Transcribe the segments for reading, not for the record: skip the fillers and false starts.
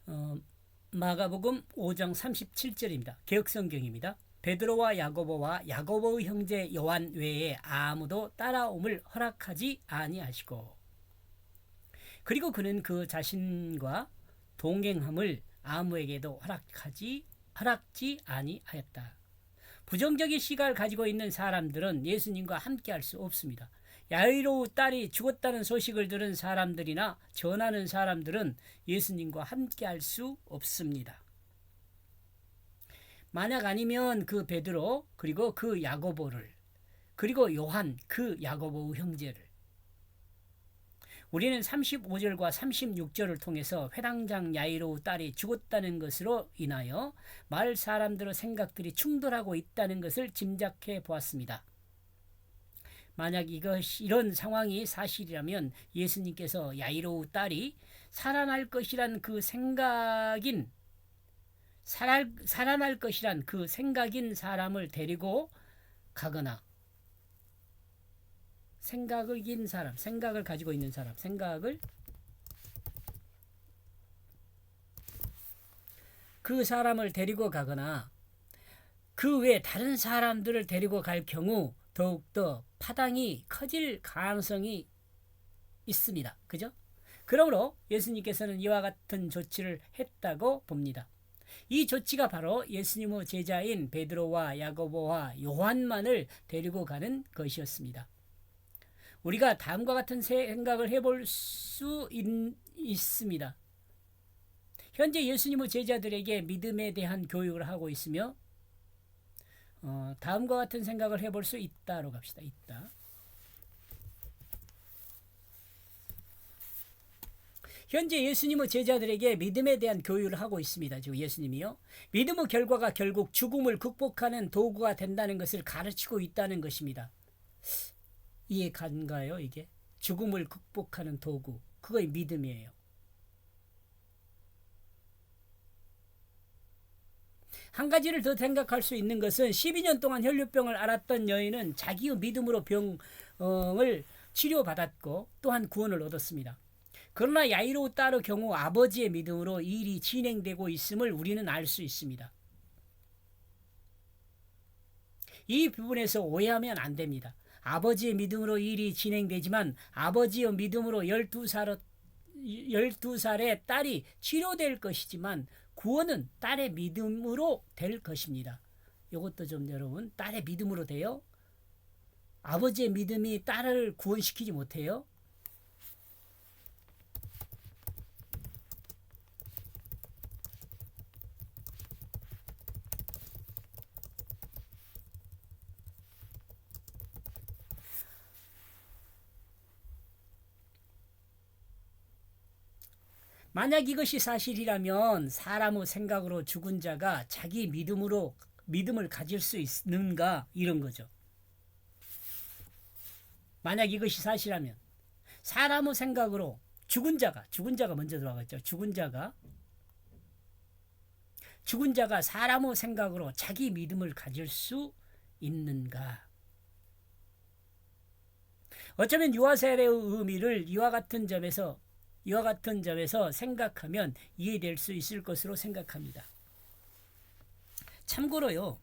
어, 마가복음 5장 37절입니다. 개역성경입니다. 베드로와 야고보와 야고보의 형제 요한 외에 아무도 따라옴을 허락하지 아니하시고, 그리고 그는 그 자신과 동행함을 아무에게도 허락지 아니하였다. 부정적인 시각을 가지고 있는 사람들은 예수님과 함께할 수 없습니다. 야이로 딸이 죽었다는 소식을 들은 사람들이나 전하는 사람들은 예수님과 함께할 수 없습니다. 만약 아니면 그 베드로, 그리고 그 야고보를, 그리고 요한, 그 야고보 형제를, 우리는 35절과 36절을 통해서 회당장 야이로 딸이 죽었다는 것으로 인하여 마을 사람들의 생각들이 충돌하고 있다는 것을 짐작해 보았습니다. 만약 이런 상황이 사실이라면 예수님께서 야이로 딸이 살아날 것이란 그 생각인 사람을 데리고 가거나, 생각을 가지고 있는 사람, 그 사람을 데리고 가거나 그 외 다른 사람들을 데리고 갈 경우 더욱더 파당이 커질 가능성이 있습니다. 그죠? 그러므로 예수님께서는 이와 같은 조치를 했다고 봅니다. 이 조치가 바로 예수님의 제자인 베드로와 야고보와 요한만을 데리고 가는 것이었습니다. 우리가 다음과 같은 생각을 해볼 수 있습니다. 현재 예수님의 제자들에게 믿음에 대한 교육을 하고 있으며, 다음과 같은 생각을 해볼 수 있다로 갑시다. 있다. 현재 예수님의 제자들에게 믿음에 대한 교육을 하고 있습니다. 지금 예수님이요. 믿음의 결과가 결국 죽음을 극복하는 도구가 된다는 것을 가르치고 있다는 것입니다. 이해가는가요? 이게 죽음을 극복하는 도구, 그거의 믿음이에요. 한 가지를 더 생각할 수 있는 것은 12년 동안 혈류병을 앓았던 여인은 자기의 믿음으로 병을 치료받았고 또한 구원을 얻었습니다. 그러나 야이로 딸의 경우 아버지의 믿음으로 일이 진행되고 있음을 우리는 알 수 있습니다. 이 부분에서 오해하면 안 됩니다. 아버지의 믿음으로 일이 진행되지만 아버지의 믿음으로 12살의 딸이 치료될 것이지만 구원은 딸의 믿음으로 될 것입니다. 이것도 좀 여러분, 딸의 믿음으로 돼요? 아버지의 믿음이 딸을 구원시키지 못해요? 만약 이것이 사실이라면 사람의 생각으로 죽은 자가 자기 믿음을 가질 수 있는가, 이런 거죠. 만약 이것이 사실이라면 사람의 생각으로 죽은 자가 먼저 들어가겠죠. 죽은 자가 사람의 생각으로 자기 믿음을 가질 수 있는가. 어쩌면 유아세례의 의미를 이와 같은 점에서 생각하면 이해될 수 있을 것으로 생각합니다. 참고로요,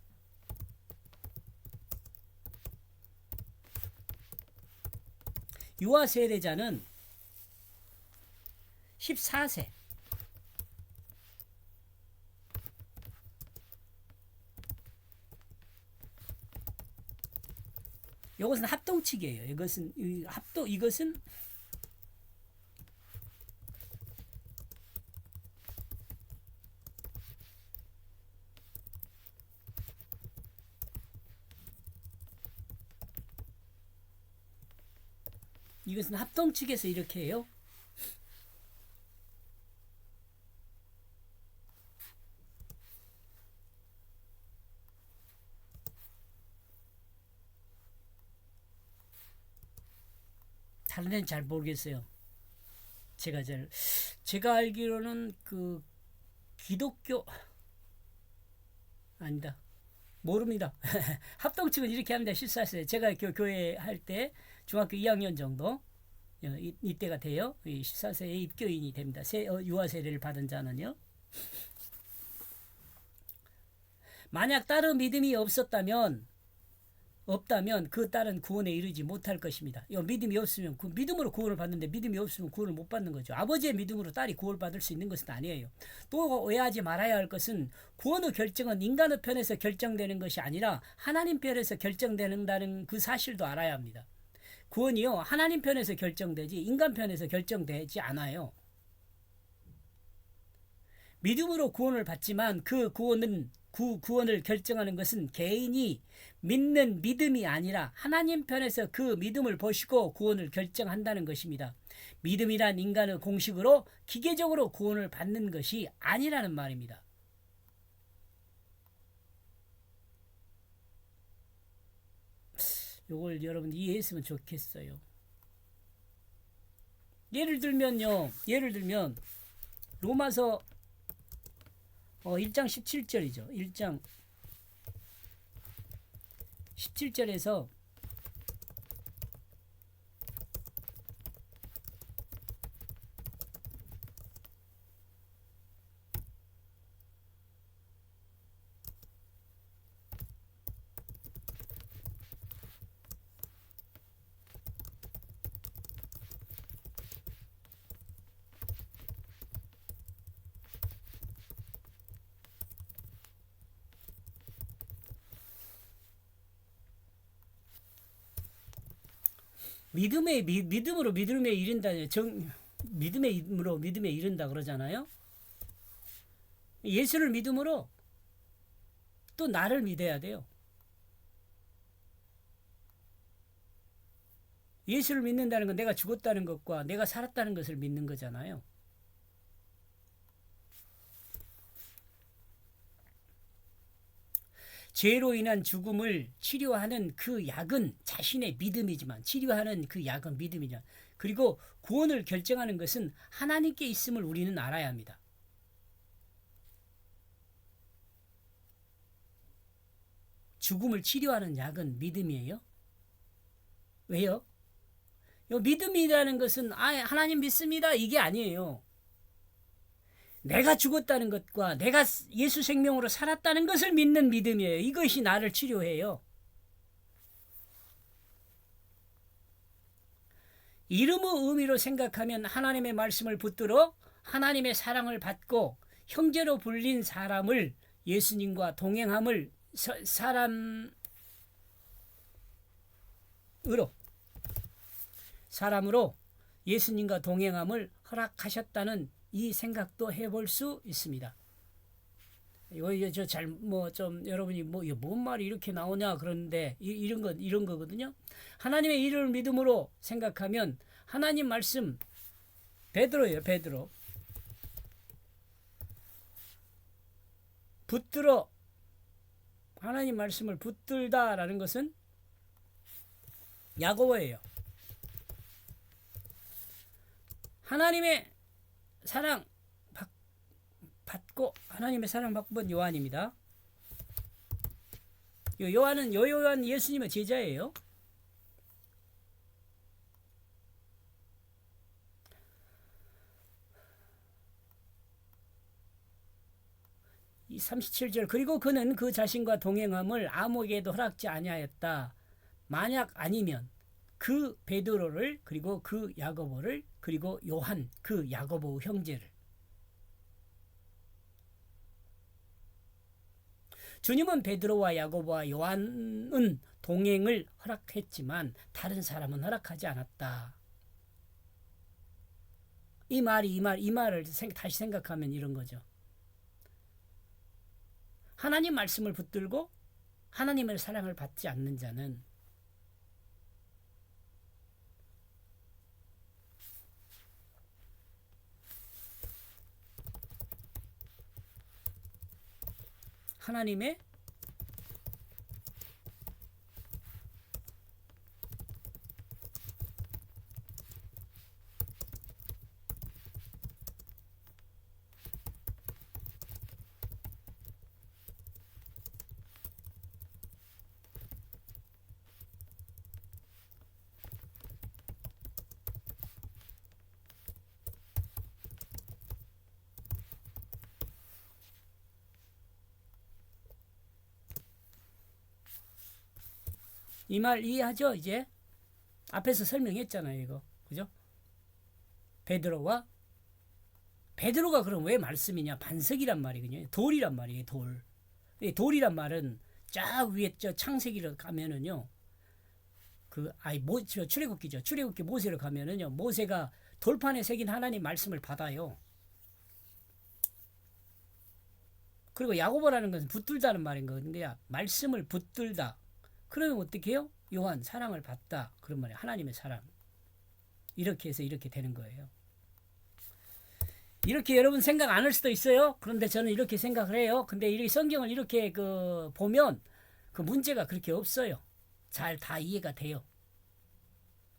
유아 세례자는 14세, 이것은 합동칙이에요. 이것은 합동칙에서 이렇게 해요. 다른 데는 잘 모르겠어요. 제가 알기로는 그 기독교 아니다. 모릅니다. 합동칙은 이렇게 합니다. 14세. 제가 교회 할 때 중학교 2학년 정도 이때가 돼요. 14세에 입교인이 됩니다. 유아 세례를 받은 자는요. 만약 다른 믿음이 없다면 그 딸은 구원에 이르지 못할 것입니다. 믿음이 없으면 그 믿음으로 구원을 받는데 믿음이 없으면 구원을 못 받는 거죠. 아버지의 믿음으로 딸이 구원을 받을 수 있는 것은 아니에요. 또 오해하지 말아야 할 것은 구원의 결정은 인간의 편에서 결정되는 것이 아니라 하나님 편에서 결정된다는 그 사실도 알아야 합니다. 구원이요, 하나님 편에서 결정되지 인간 편에서 결정되지 않아요. 믿음으로 구원을 받지만 그 구원을 결정하는 것은 개인이 믿는 믿음이 아니라 하나님 편에서 그 믿음을 보시고 구원을 결정한다는 것입니다. 믿음이란 인간의 공식으로 기계적으로 구원을 받는 것이 아니라는 말입니다. 이걸 여러분 이해했으면 좋겠어요. 예를 들면 로마서 1장 17절이죠. 1장 17절에서 믿음으로 믿음에 이른다. 믿음으로 믿음에 이른다 그러잖아요. 예수를 믿음으로 또 나를 믿어야 돼요. 예수를 믿는다는 건 내가 죽었다는 것과 내가 살았다는 것을 믿는 거잖아요. 죄로 인한 죽음을 치료하는 그 약은 자신의 믿음이지만 치료하는 그 약은 믿음이냐. 그리고 구원을 결정하는 것은 하나님께 있음을 우리는 알아야 합니다. 죽음을 치료하는 약은 믿음이에요. 왜요? 믿음이라는 것은 하나님 믿습니다 이게 아니에요. 내가 죽었다는 것과 내가 예수 생명으로 살았다는 것을 믿는 믿음이에요. 이것이 나를 치료해요. 이름의 의미로 생각하면 하나님의 말씀을 붙들어 하나님의 사랑을 받고 형제로 불린 사람을 예수님과 동행함을 사람으로 예수님과 동행함을 허락하셨다는 이 생각도 해볼 수 있습니다. 여러분이 뭔 말이 이렇게 나오냐 그러는데 이런 거거든요. 하나님의 이름을 믿음으로 생각하면 하나님 말씀 베드로예요. 베드로 붙들어 하나님 말씀을 붙들다라는 것은 야고보예요. 하나님의 사랑 받고 하나님의 사랑 받고 요한입니다. 요한 예수님의 제자예요. 이 37절 그리고 그는 그 자신과 동행함을 아무에게도 허락지 아니하였다. 만약 아니면 그 베드로를 그리고 그 야고보를 그리고 요한 그 야고보 형제를 주님은 베드로와 야고보와 요한은 동행을 허락했지만 다른 사람은 허락하지 않았다. 이 말을 다시 생각하면 이런 거죠. 하나님 말씀을 붙들고 하나님의 사랑을 받지 않는 자는 하나님의 이 말 이해하죠? 이제 앞에서 설명했잖아요, 이거. 그죠? 베드로가 그럼 왜 말씀이냐? 반석이란 말이거든요. 돌이란 말이에요, 돌. 이 돌이란 말은 쫙 위에 저 창세기로 가면은요. 출애굽기죠. 출애굽기 모세로 가면은요. 모세가 돌판에 새긴 하나님 말씀을 받아요. 그리고 야고보라는 것은 붙들다는 말인 거거든요. 말씀을 붙들다. 그러면 어떻게 해요? 요한 사랑을 받다. 그런 말이에요. 하나님의 사랑. 이렇게 해서 이렇게 되는 거예요. 이렇게 여러분 생각 안 할 수도 있어요. 그런데 저는 이렇게 생각을 해요. 근데 이 성경을 이렇게 보면 그 문제가 그렇게 없어요. 잘 다 이해가 돼요.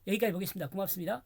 여기까지 보겠습니다. 고맙습니다.